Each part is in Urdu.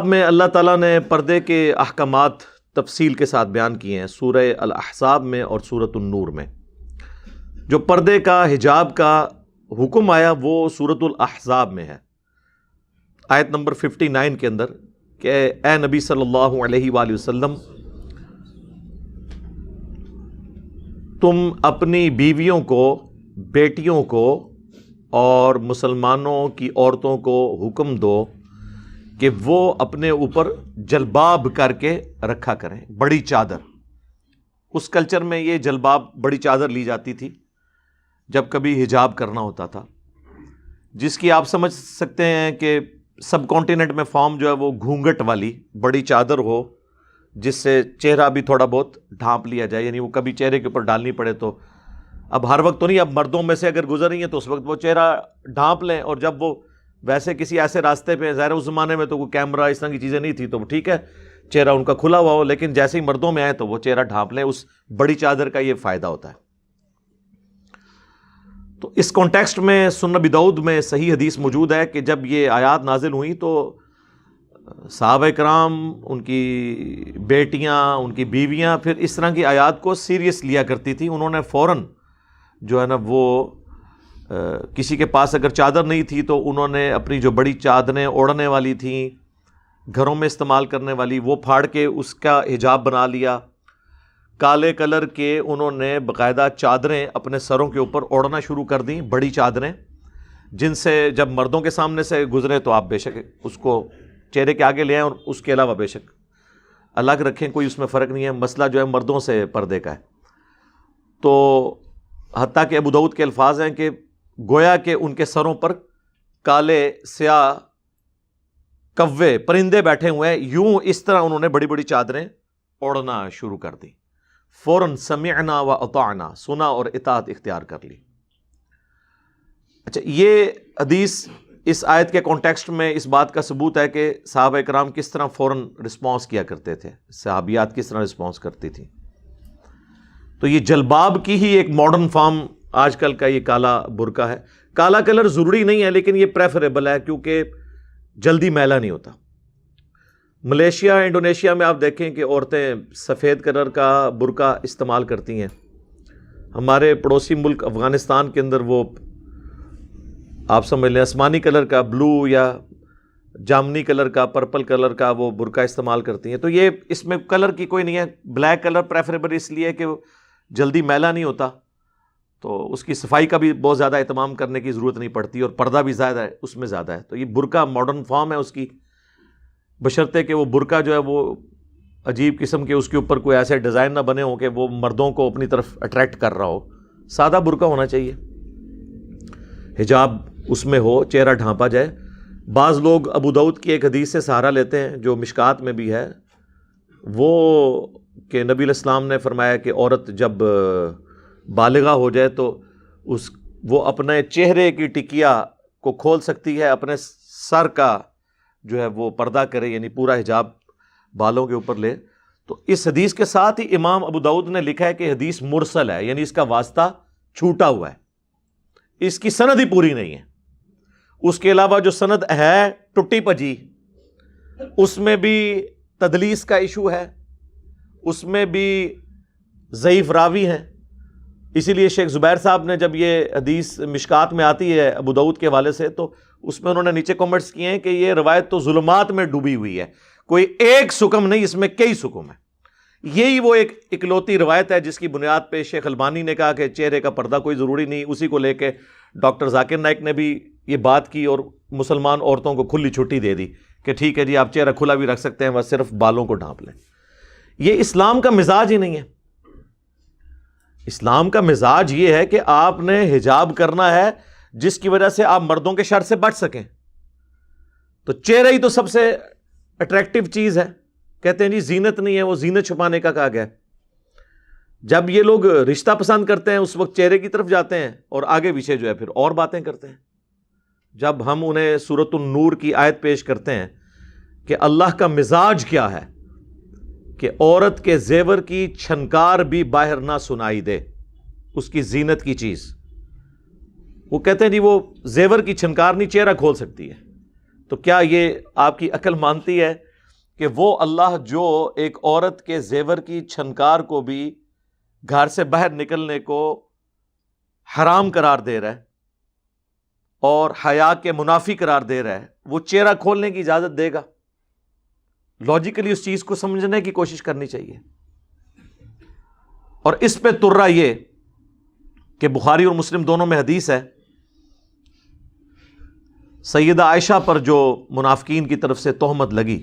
میں اللہ تعالیٰ نے پردے کے احکامات تفصیل کے ساتھ بیان کیے ہیں سورہ الاحزاب میں اور سورۃ النور میں۔ جو پردے کا حجاب کا حکم آیا وہ سورۃ الاحزاب میں ہے، آیت نمبر 59 کے اندر، کہ اے نبی صلی اللہ علیہ وآلہ وسلم تم اپنی بیویوں کو، بیٹیوں کو اور مسلمانوں کی عورتوں کو حکم دو کہ وہ اپنے اوپر جلباب کر کے رکھا کریں، بڑی چادر۔ اس کلچر میں یہ جلباب، بڑی چادر لی جاتی تھی جب کبھی حجاب کرنا ہوتا تھا، جس کی آپ سمجھ سکتے ہیں کہ سب کانٹیننٹ میں فارم جو ہے وہ گھونگھٹ والی بڑی چادر ہو، جس سے چہرہ بھی تھوڑا بہت ڈھانپ لیا جائے، یعنی وہ کبھی چہرے کے اوپر ڈالنی پڑے تو اب ہر وقت تو نہیں، اب مردوں میں سے اگر گزر رہی ہیں تو اس وقت وہ چہرہ ڈھانپ لیں، اور جب وہ ویسے کسی ایسے راستے پہ، ظاہر اس زمانے میں تو کوئی کیمرہ اس طرح کی چیزیں نہیں تھی تو ٹھیک ہے چہرہ ان کا کھلا ہوا ہو، لیکن جیسے ہی مردوں میں آئے تو وہ چہرہ ڈھانپ لیں۔ اس بڑی چادر کا یہ فائدہ ہوتا ہے۔ تو اس کانٹیکسٹ میں سنن ابی داؤد میں صحیح حدیث موجود ہے کہ جب یہ آیات نازل ہوئی تو صحابہ کرام، ان کی بیٹیاں، ان کی بیویاں پھر اس طرح کی آیات کو سیریس لیا کرتی تھی۔ انہوں نے فوراً جو ہے نا وہ کسی کے پاس اگر چادر نہیں تھی تو انہوں نے اپنی جو بڑی چادریں اوڑھنے والی تھیں، گھروں میں استعمال کرنے والی، وہ پھاڑ کے اس کا حجاب بنا لیا۔ کالے کلر کے انہوں نے باقاعدہ چادریں اپنے سروں کے اوپر اوڑھنا شروع کر دیں، بڑی چادریں، جن سے جب مردوں کے سامنے سے گزرے تو آپ بے شک اس کو چہرے کے آگے لے آئیں، اور اس کے علاوہ بے شک الگ رکھیں، کوئی اس میں فرق نہیں ہے۔ مسئلہ جو ہے مردوں سے پردے کا ہے۔ تو حتیٰ کہ ابو داؤد کے الفاظ ہیں کہ گویا کہ ان کے سروں پر کالے سیاہ کوے پرندے بیٹھے ہوئے ہیں، یوں اس طرح انہوں نے بڑی بڑی چادریں اوڑھنا شروع کر دی۔ فوراً سمعنا و اطعنا، سنا اور اطاعت اختیار کر لی۔ اچھا، یہ حدیث اس آیت کے کانٹیکسٹ میں اس بات کا ثبوت ہے کہ صحابہ کرام کس طرح فوراً رسپانس کیا کرتے تھے، صحابیات کس طرح رسپانس کرتی تھیں۔ تو یہ جلباب کی ہی ایک ماڈرن فارم آج کل کا یہ کالا برقع ہے۔ کالا کلر ضروری نہیں ہے، لیکن یہ پریفریبل ہے کیونکہ جلدی میلا نہیں ہوتا۔ ملیشیا، انڈونیشیا میں آپ دیکھیں کہ عورتیں سفید کلر کا برقع استعمال کرتی ہیں۔ ہمارے پڑوسی ملک افغانستان کے اندر وہ آپ سمجھ لیں آسمانی کلر کا، بلو یا جامنی کلر کا، پرپل کلر کا وہ برقع استعمال کرتی ہیں۔ تو یہ اس میں کلر کی کوئی نہیں ہے، بلیک کلر پریفریبل اس لیے کہ وہ جلدی میلا نہیں ہوتا، تو اس کی صفائی کا بھی بہت زیادہ اہتمام کرنے کی ضرورت نہیں پڑتی، اور پردہ بھی زیادہ ہے اس میں زیادہ ہے۔ تو یہ برقع ماڈرن فارم ہے اس کی، بشرطے کہ وہ برقع جو ہے وہ عجیب قسم کے اس کے اوپر کوئی ایسے ڈیزائن نہ بنے ہوں کہ وہ مردوں کو اپنی طرف اٹریکٹ کر رہا ہو۔ سادہ برقع ہونا چاہیے، حجاب اس میں ہو، چہرہ ڈھانپا جائے۔ بعض لوگ ابو داؤد کی ایک حدیث سے سہارا لیتے ہیں جو مشکات میں بھی ہے، وہ کہ نبی علیہ السلام نے فرمایا کہ عورت جب بالغہ ہو جائے تو وہ اپنے چہرے کی ٹکیا کو کھول سکتی ہے، اپنے سر کا جو ہے وہ پردہ کرے، یعنی پورا حجاب بالوں کے اوپر لے۔ تو اس حدیث کے ساتھ ہی امام ابو داؤد نے لکھا ہے کہ حدیث مرسل ہے، یعنی اس کا واسطہ چھوٹا ہوا ہے، اس کی سند ہی پوری نہیں ہے۔ اس کے علاوہ جو سند ہے ٹٹی پجی، اس میں بھی تدلیس کا ایشو ہے، اس میں بھی ضعیف راوی ہیں۔ اسی لیے شیخ زبیر صاحب نے جب یہ حدیث مشکات میں آتی ہے ابو داؤد کے حوالے سے، تو اس میں انہوں نے نیچے کامنٹس کیے ہیں کہ یہ روایت تو ظلمات میں ڈوبی ہوئی ہے، کوئی ایک سکم نہیں، اس میں کئی سکم ہیں۔ یہی وہ ایک اکلوتی روایت ہے جس کی بنیاد پہ شیخ البانی نے کہا کہ چہرے کا پردہ کوئی ضروری نہیں، اسی کو لے کے ڈاکٹر ذاکر نائک نے بھی یہ بات کی اور مسلمان عورتوں کو کھلی چھٹی دے دی کہ ٹھیک ہے جی آپ چہرہ کھلا بھی رکھ سکتے ہیں، بس صرف بالوں کو ڈھانپ لیں۔ یہ اسلام کا مزاج ہی نہیں ہے۔ اسلام کا مزاج یہ ہے کہ آپ نے حجاب کرنا ہے جس کی وجہ سے آپ مردوں کے شر سے بچ سکیں۔ تو چہرہ ہی تو سب سے اٹریکٹیو چیز ہے، کہتے ہیں جی زینت نہیں ہے، وہ زینت چھپانے کا کہا گیا ہے۔ جب یہ لوگ رشتہ پسند کرتے ہیں اس وقت چہرے کی طرف جاتے ہیں اور آگے پیچھے جو ہے پھر اور باتیں کرتے ہیں۔ جب ہم انہیں سورۃ النور کی آیت پیش کرتے ہیں کہ اللہ کا مزاج کیا ہے کہ عورت کے زیور کی چھنکار بھی باہر نہ سنائی دے، اس کی زینت کی چیز، وہ کہتے ہیں جی وہ زیور کی چھنکار نہیں چہرہ کھول سکتی ہے۔ تو کیا یہ آپ کی عقل مانتی ہے کہ وہ اللہ جو ایک عورت کے زیور کی چھنکار کو بھی گھر سے باہر نکلنے کو حرام قرار دے رہا ہے اور حیا کے منافی قرار دے رہا ہے، وہ چہرہ کھولنے کی اجازت دے گا؟ لاجیکلی اس چیز کو سمجھنے کی کوشش کرنی چاہیے. اور اس پہ ترا یہ کہ بخاری اور مسلم دونوں میں حدیث ہے، سیدہ عائشہ پر جو منافقین کی طرف سے تہمت لگی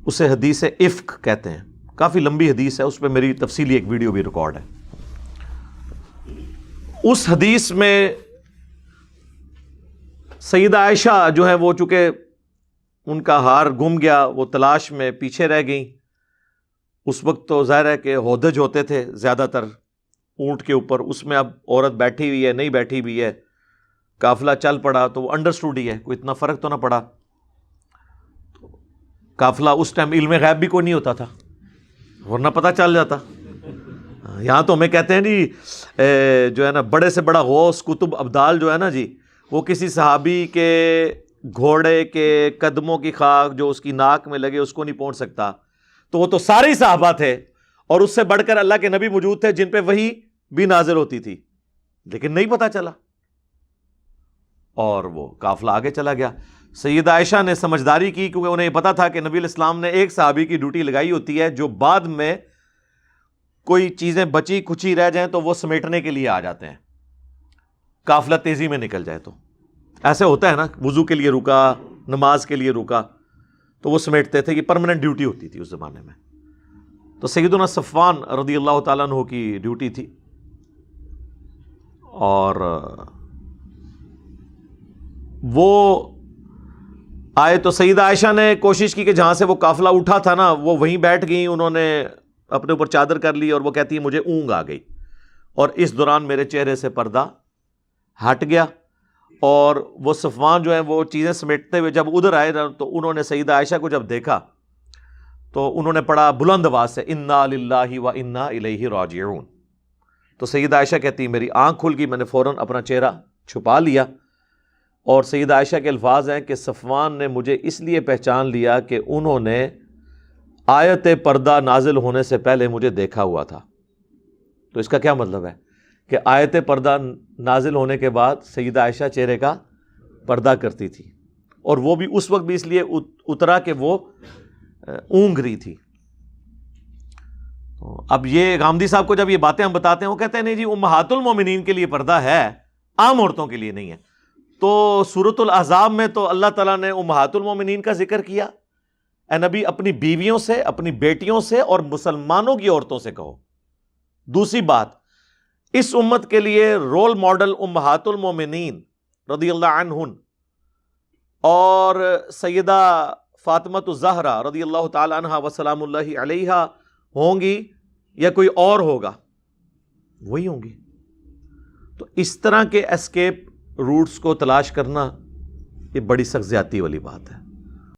اسے حدیث افک کہتے ہیں. کافی لمبی حدیث ہے، اس پہ میری تفصیلی ایک ویڈیو بھی ریکارڈ ہے. اس حدیث میں سیدہ عائشہ جو ہے وہ چونکہ ان کا ہار گم گیا، وہ تلاش میں پیچھے رہ گئیں. اس وقت تو ظاہر ہے کہ ہودج ہوتے تھے زیادہ تر اونٹ کے اوپر، اس میں اب عورت بیٹھی ہوئی ہے نہیں بیٹھی ہوئی ہے، قافلہ چل پڑا تو وہ انڈرسٹوڈ ہی ہے، کوئی اتنا فرق تو نہ پڑا. قافلہ اس ٹائم علم غیب بھی کوئی نہیں ہوتا تھا ورنہ پتہ چل جاتا. یہاں تو ہمیں کہتے ہیں جی جو ہے نا بڑے سے بڑا غوث قطب ابدال جو ہے نا جی، وہ کسی صحابی کے گھوڑے کے قدموں کی خاک جو اس کی ناک میں لگے اس کو نہیں پہنچ سکتا. تو وہ تو سارے ہی صحابہ تھے اور اس سے بڑھ کر اللہ کے نبی موجود تھے جن پہ وحی بھی نازل ہوتی تھی، لیکن نہیں پتا چلا اور وہ قافلہ آگے چلا گیا. سیدہ عائشہ نے سمجھداری کی کیونکہ انہیں پتا تھا کہ نبی علیہ السلام نے ایک صحابی کی ڈیوٹی لگائی ہوتی ہے جو بعد میں کوئی چیزیں بچی کچی رہ جائیں تو وہ سمیٹنے کے لیے آ جاتے ہیں، قافلہ تیزی میں نکل جائے. تو ایسے ہوتا ہے نا، وضو کے لیے رکا، نماز کے لیے رکا تو وہ سمیٹتے تھے، یہ پرماننٹ ڈیوٹی ہوتی تھی اس زمانے میں. تو سیدنا صفوان رضی اللہ تعالیٰ عنہ کی ڈیوٹی تھی اور وہ آئے تو سیدہ عائشہ نے کوشش کی کہ جہاں سے وہ قافلہ اٹھا تھا نا وہ وہیں بیٹھ گئیں، انہوں نے اپنے اوپر چادر کر لی اور وہ کہتی ہے مجھے اونگ آ گئی اور اس دوران میرے چہرے سے پردہ ہٹ گیا. اور وہ صفوان جو ہیں وہ چیزیں سمیٹتے ہوئے جب ادھر آئے تو انہوں نے سیدہ عائشہ کو جب دیکھا تو انہوں نے پڑھا بلند آواز سے انا للہ و انا الیہ راجعون. تو سیدہ عائشہ کہتی میری آنکھ کھل گئی، میں نے فوراً اپنا چہرہ چھپا لیا. اور سیدہ عائشہ کے الفاظ ہیں کہ صفوان نے مجھے اس لیے پہچان لیا کہ انہوں نے آیت پردہ نازل ہونے سے پہلے مجھے دیکھا ہوا تھا. تو اس کا کیا مطلب ہے کہ آیت پردہ نازل ہونے کے بعد سیدہ عائشہ چہرے کا پردہ کرتی تھی اور وہ بھی اس وقت بھی اس لیے اترا کہ وہ اونگ رہی تھی. تو اب یہ غامدی صاحب کو جب یہ باتیں ہم بتاتے ہیں وہ کہتے ہیں نہیں جی امہات المومنین کے لیے پردہ ہے، عام عورتوں کے لیے نہیں ہے. تو سورۃ الاحزاب میں تو اللہ تعالیٰ نے امہات المومنین کا ذکر کیا. اے نبی اپنی بیویوں سے، اپنی بیٹیوں سے اور مسلمانوں کی عورتوں سے کہو. دوسری بات، اس امت کے لیے رول ماڈل امہات المومنین رضی اللہ عنہن اور سیدہ فاطمۃ الزہرا رضی اللہ تعالی عنہا وسلام اللہ علیہا ہوں گی یا کوئی اور ہوگا؟ وہی ہوں گی. تو اس طرح کے اسکیپ روٹس کو تلاش کرنا یہ بڑی سخت زیادتی والی بات ہے.